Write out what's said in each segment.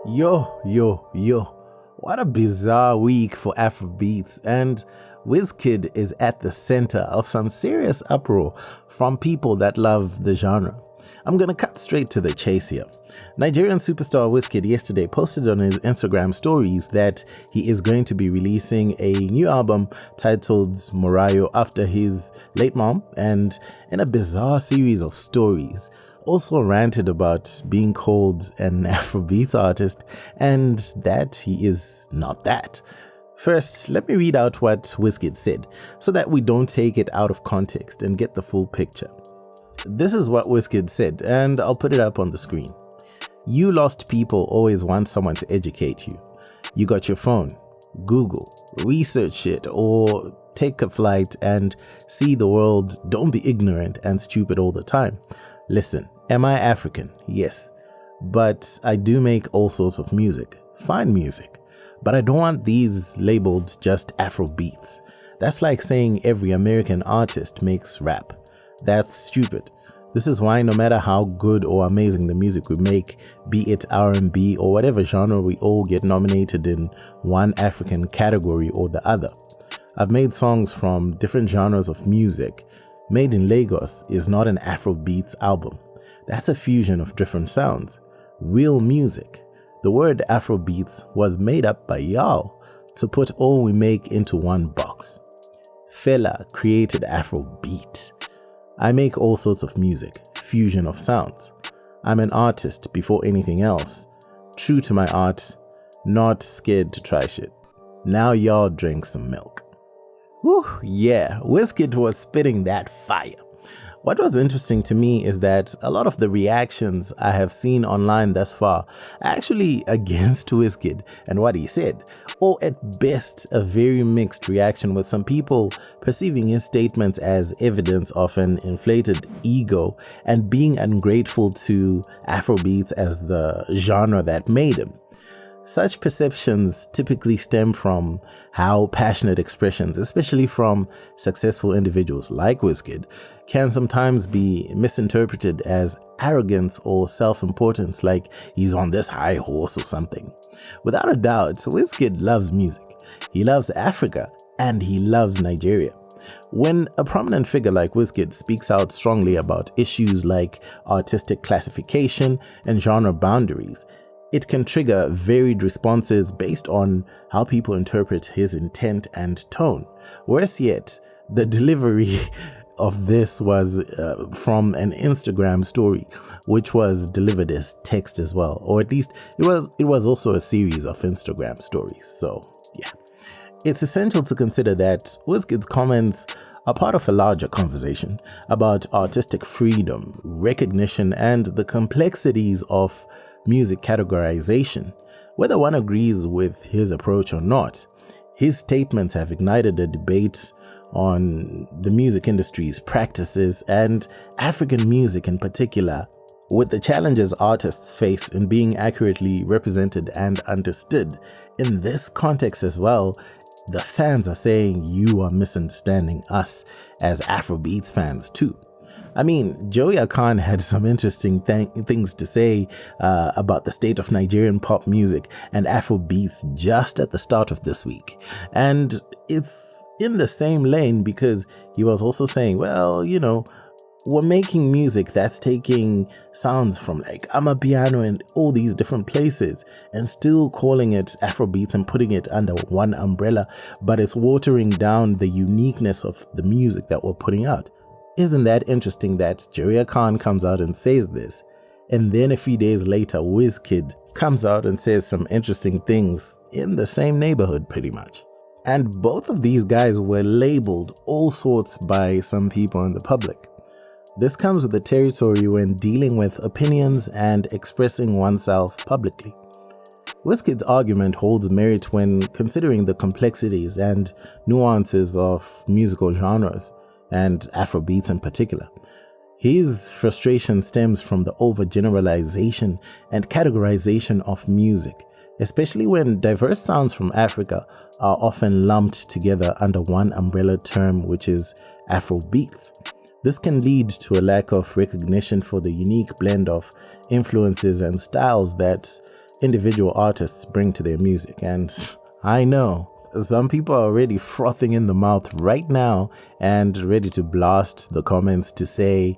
Yo. What a bizarre week for Afrobeats, and Wizkid is at the center of some serious uproar from people that love the genre. I'm gonna cut straight to the chase here. Nigerian superstar Wizkid yesterday posted on his Instagram stories that he is going to be releasing a new album titled Morayo after his late mom, and in a bizarre series of stories, also ranted about being called an Afrobeats artist and that he is not that. First, let me read out what Wizkid said so that we don't take it out of context and get the full picture. This is what Wizkid said, and I'll put it up on the screen. You lost people always want someone to educate you. You got your phone, Google, research it, or take a flight and see the world. Don't be ignorant and stupid all the time. Listen, am I African? Yes. But I do make all sorts of music, fine music. But I don't want these labeled just Afrobeats. That's like saying every American artist makes rap. That's stupid. This is why no matter how good or amazing the music we make, be it R&B or whatever genre, we all get nominated in one African category or the other. I've made songs from different genres of music. Made in Lagos is not an Afrobeats album. That's a fusion of different sounds. Real music. The word Afrobeats was made up by y'all to put all we make into one box. Fela created Afrobeat. I make all sorts of music, fusion of sounds. I'm an artist before anything else. True to my art, not scared to try shit. Now y'all drink some milk. Whew, yeah, Wizkid was spitting that fire. What was interesting to me is that a lot of the reactions I have seen online thus far are actually against Wizkid and what he said, or at best a very mixed reaction, with some people perceiving his statements as evidence of an inflated ego and being ungrateful to Afrobeats as the genre that made him. Such perceptions typically stem from how passionate expressions, especially from successful individuals like Wizkid, can sometimes be misinterpreted as arrogance or self-importance, like he's on this high horse or something. Without a doubt, Wizkid loves music, he loves Africa, and he loves Nigeria. When a prominent figure like Wizkid speaks out strongly about issues like artistic classification and genre boundaries, it can trigger varied responses based on how people interpret his intent and tone. Worse yet, the delivery of this was from an Instagram story, which was delivered as text as well, or at least it was also a series of Instagram stories. So yeah, it's essential to consider that Wizkid's comments are part of a larger conversation about artistic freedom, recognition, and the complexities of music categorization. Whether one agrees with his approach or not, his statements have ignited a debate on the music industry's practices and African music in particular, with the challenges artists face in being accurately represented and understood. In this context as well, the fans are saying you are misunderstanding us as Afrobeats fans too. I mean, Joey Akan had some interesting things to say about the state of Nigerian pop music and Afrobeats just at the start of this week. And it's in the same lane because he was also saying, well, you know, we're making music that's taking sounds from like Amapiano and all these different places and still calling it Afrobeats and putting it under one umbrella, but it's watering down the uniqueness of the music that we're putting out. Isn't that interesting that Joey Akan comes out and says this, and then a few days later Wizkid comes out and says some interesting things in the same neighborhood pretty much. And both of these guys were labeled all sorts by some people in the public. This comes with the territory when dealing with opinions and expressing oneself publicly. Wizkid's argument holds merit when considering the complexities and nuances of musical genres, and Afrobeats in particular. His frustration stems from the overgeneralization and categorization of music, especially when diverse sounds from Africa are often lumped together under one umbrella term, which is Afrobeats. This can lead to a lack of recognition for the unique blend of influences and styles that individual artists bring to their music. And I know some people are already frothing in the mouth right now and ready to blast the comments to say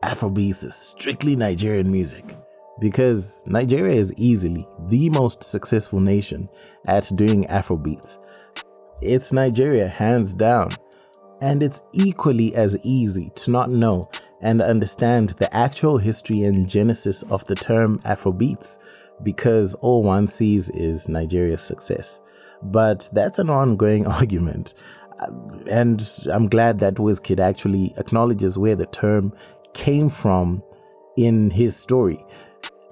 Afrobeats is strictly Nigerian music, because Nigeria is easily the most successful nation at doing Afrobeats. It's Nigeria, hands down. And it's equally as easy to not know and understand the actual history and genesis of the term Afrobeats, because all one sees is Nigeria's success. But that's an ongoing argument. And I'm glad that Wizkid actually acknowledges where the term came from in his story.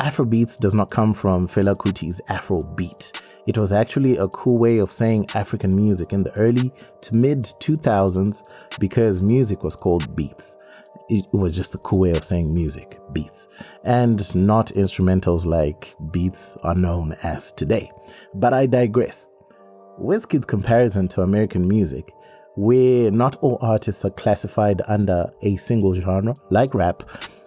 Afrobeats does not come from Fela Kuti's Afrobeat. It was actually a cool way of saying African music in the early to mid 2000s, because music was called beats. It was just a cool way of saying music, beats, and not instrumentals like beats are known as today. But I digress. Wizkid's comparison to American music, where not all artists are classified under a single genre, like rap,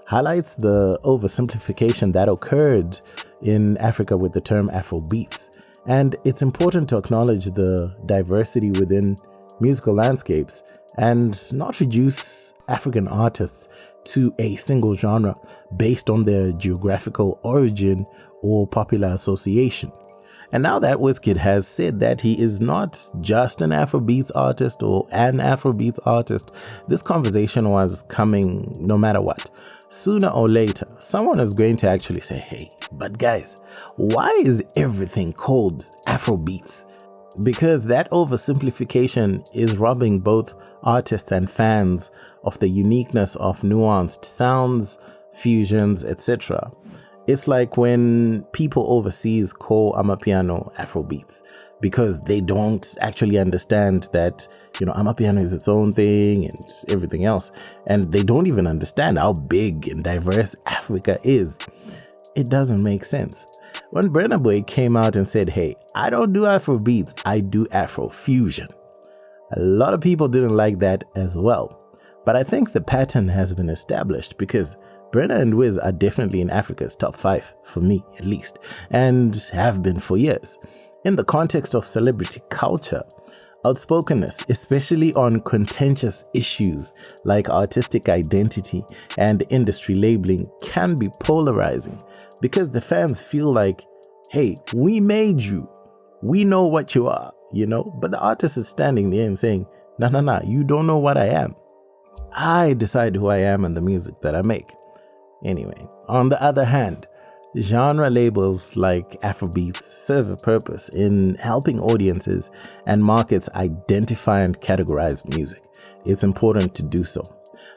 highlights the oversimplification that occurred in Africa with the term Afrobeats. And it's important to acknowledge the diversity within musical landscapes and not reduce African artists to a single genre based on their geographical origin or popular association. And now that Wizkid has said that he is not just an Afrobeats artist or an Afrobeats artist, this conversation was coming no matter what. Sooner or later, someone is going to actually say, hey, but guys, why is everything called Afrobeats? Because that oversimplification is robbing both artists and fans of the uniqueness of nuanced sounds, fusions, etc. It's like when people overseas call Amapiano Afrobeats, because they don't actually understand that, Amapiano is its own thing and everything else. And they don't even understand how big and diverse Africa is. It doesn't make sense. When Burna Boy came out and said, hey, I don't do Afrobeats, I do Afrofusion, a lot of people didn't like that as well. But I think the pattern has been established, because Burna and Wiz are definitely in Africa's top 5, for me at least, and have been for years. In the context of celebrity culture, outspokenness, especially on contentious issues like artistic identity and industry labeling, can be polarizing, because the fans feel like, hey, we made you, we know what you are, but the artist is standing there and saying, nah, you don't know what I am. I decide who I am and the music that I make. Anyway, on the other hand, genre labels like Afrobeats serve a purpose in helping audiences and markets identify and categorize music. It's important to do so.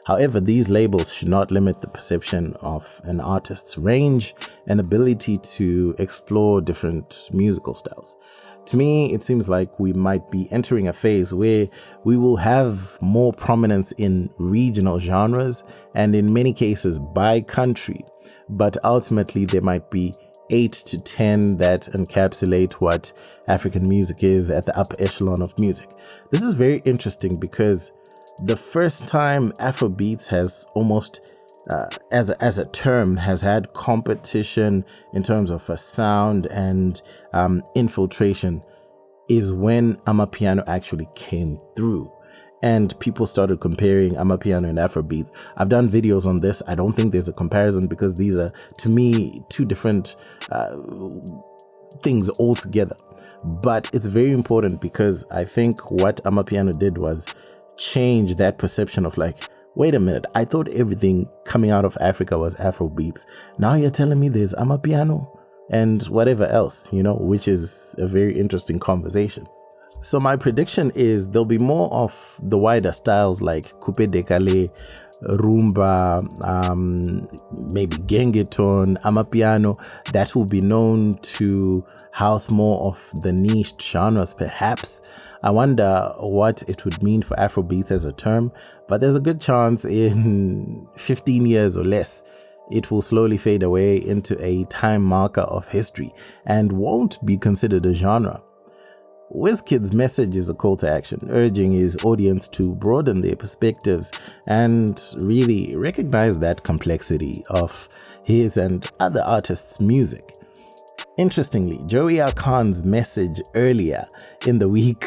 However, these labels should not limit the perception of an artist's range and ability to explore different musical styles. To me, it seems like we might be entering a phase where we will have more prominence in regional genres and in many cases by country, but ultimately there might be 8 to 10 that encapsulate what African music is at the upper echelon of music. This is very interesting, because the first time Afrobeats has almost as a term has had competition in terms of a sound and infiltration is when Amapiano actually came through, and people started comparing Amapiano and Afrobeats. I've done videos on this. I don't think there's a comparison, because these are, to me, two different things altogether. But it's very important, because I think what Amapiano did was change that perception of like, wait a minute, I thought everything coming out of Africa was Afrobeats. Now you're telling me there's Amapiano and whatever else, which is a very interesting conversation. So my prediction is there'll be more of the wider styles like coupe décalé, rumba, maybe gengeton, Amapiano, that will be known to house more of the niche genres perhaps. I wonder what it would mean for Afrobeats as a term, but there's a good chance in 15 years or less, it will slowly fade away into a time marker of history and won't be considered a genre. Wizkid's message is a call to action, urging his audience to broaden their perspectives and really recognize that complexity of his and other artists' music. Interestingly, Joey Akan's message earlier in the week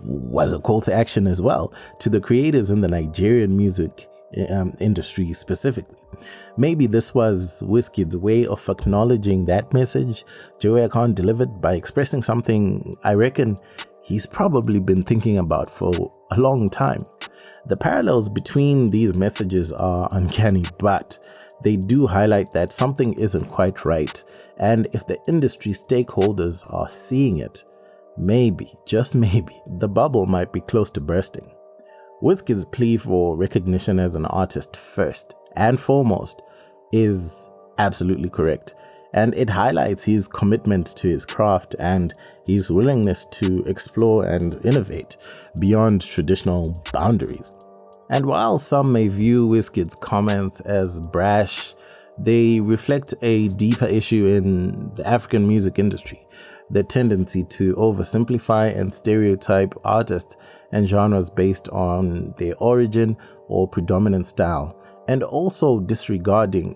was a call to action as well to the creators in the Nigerian music industry specifically. Maybe this was Wizkid's way of acknowledging that message Joey Akan delivered by expressing something I reckon he's probably been thinking about for a long time. The parallels between these messages are uncanny, but they do highlight that something isn't quite right, and if the industry stakeholders are seeing it, maybe, just maybe, the bubble might be close to bursting. Wizkid's plea for recognition as an artist first and foremost is absolutely correct, and it highlights his commitment to his craft and his willingness to explore and innovate beyond traditional boundaries. And while some may view Wizkid's comments as brash, they reflect a deeper issue in the African music industry, the tendency to oversimplify and stereotype artists and genres based on their origin or predominant style, and also disregarding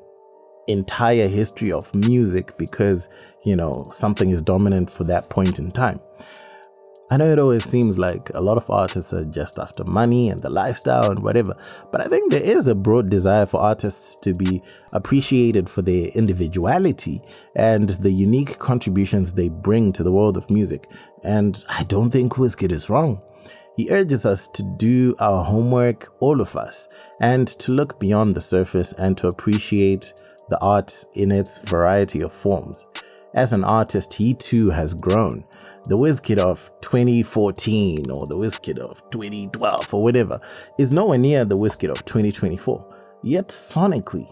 entire history of music because, something is dominant for that point in time. I know it always seems like a lot of artists are just after money and the lifestyle and whatever, but I think there is a broad desire for artists to be appreciated for their individuality and the unique contributions they bring to the world of music, and I don't think Wizkid is wrong. He urges us to do our homework, all of us, and to look beyond the surface and to appreciate the art in its variety of forms. As an artist, he too has grown. The Wizkid of 2014 or the Wizkid of 2012 or whatever is nowhere near the Wizkid of 2024. Yet sonically,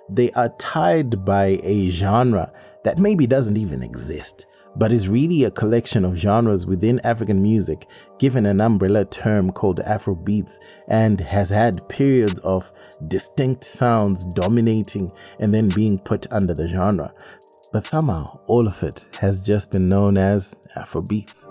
they are tied by a genre that maybe doesn't even exist, but is really a collection of genres within African music given an umbrella term called Afrobeats, and has had periods of distinct sounds dominating and then being put under the genre. But somehow, all of it has just been known as Afrobeats.